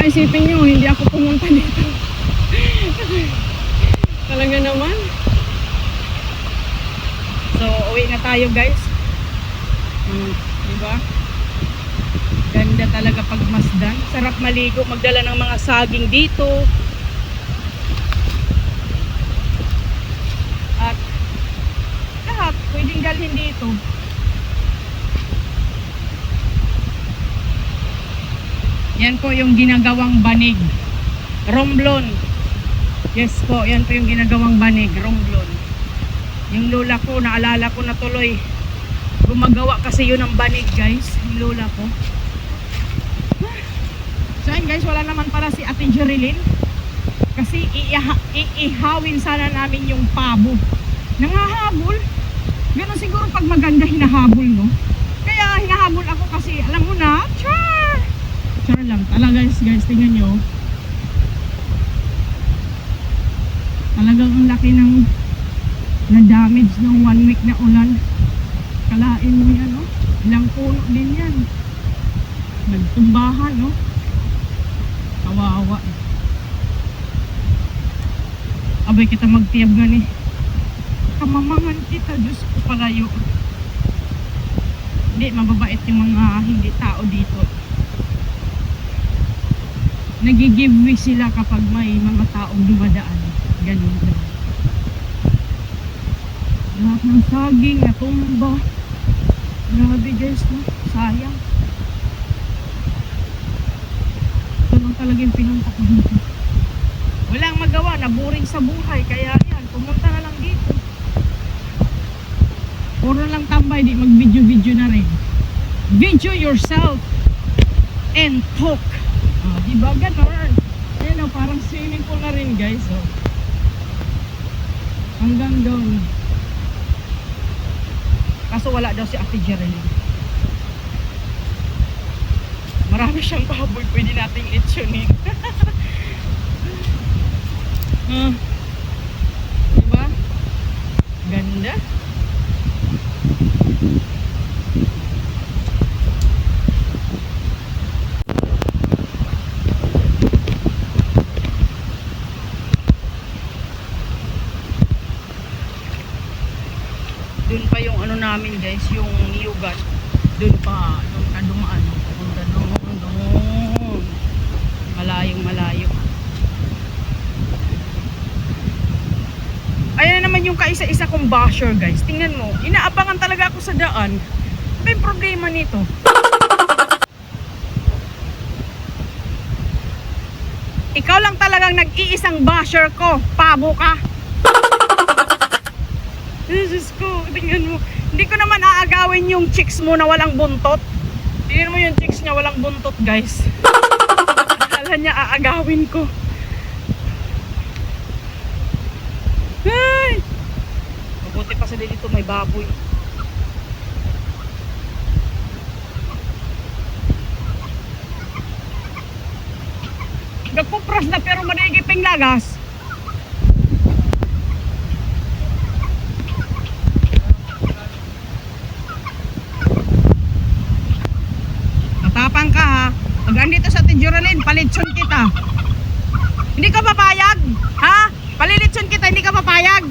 baka isipin nyo, hindi ako pumunta dito. Talaga naman. So, uwi na tayo guys. Diba? Ganda talaga pag Masdan. Sarap maligo, magdala ng mga saging dito. At lahat pwedeng dalhin dito. Yan po yung ginagawang banig. Romblon. Yes po, yan po yung ginagawang banig. Romblon. Yung lola ko, naalala ko na tuloy. Gumagawa kasi yun ng banig guys. Yung lola ko. So yun guys, wala naman para si Ate Jerilyn. Kasi iihawin sana namin yung pabo. Nangahabol. Ganun siguro pag maganda hinahabol, no? Kaya hinahabol ako kasi, alam mo na, char lang. Talaga guys, tingnan nyo. Talagang ang laki ng na-damage ng 1 week na ulan. Kalain mo yan, no? Ilang puno din yan. Nagtumbahan, no? Kawawa. Abay kita magtiyab nga ni. Kamamangan kita, Diyos ko palayo. Hindi, mababait yung mga hindi tao dito. Nag-giveaway sila kapag may mga taong dumadaan. Ganun lang. Lahat ng saging, natumba. Grabe guys, no? Sayang. Ito lang talaga yung pinunta ko dito. Walang magawa, naburing sa buhay. Kaya yan, pumunta na lang dito. Puro lang tambay, di mag-video-video na rin. Video yourself and talk. Diba gano'n? Ayan o, parang swimming pool na rin guys. Oh. Hanggang doon. Kaso wala daw si Ate Jerilyn. Marami siyang baboy, pwede nating litsunin. Diba? Ganda. Doon pa yung ano namin guys, yung niyugan. Doon pa, doon ka dumaan. Punta doon. Malayong malayo. Ayan na naman yung kaisa-isa kong basher guys. Tingnan mo, inaabangan talaga ako sa daan. Ano yung problema nito? Ikaw lang talagang nag-iisang basher ko. Pabo ka. Diyos ko, tingnan mo. Hindi ko naman aagawin yung chicks mo na walang buntot. Tingnan mo yung chicks niya walang buntot guys. Akala niya aagawin ko. Ay! Mabuti pa sa dito may baboy. Nagpupras na pero manigiping lagas. Matapang ka ha. Pag andito sa Ate Jerilyn, palitson kita. Hindi ka papayag? Ha? Palilitson kita, hindi ka papayag?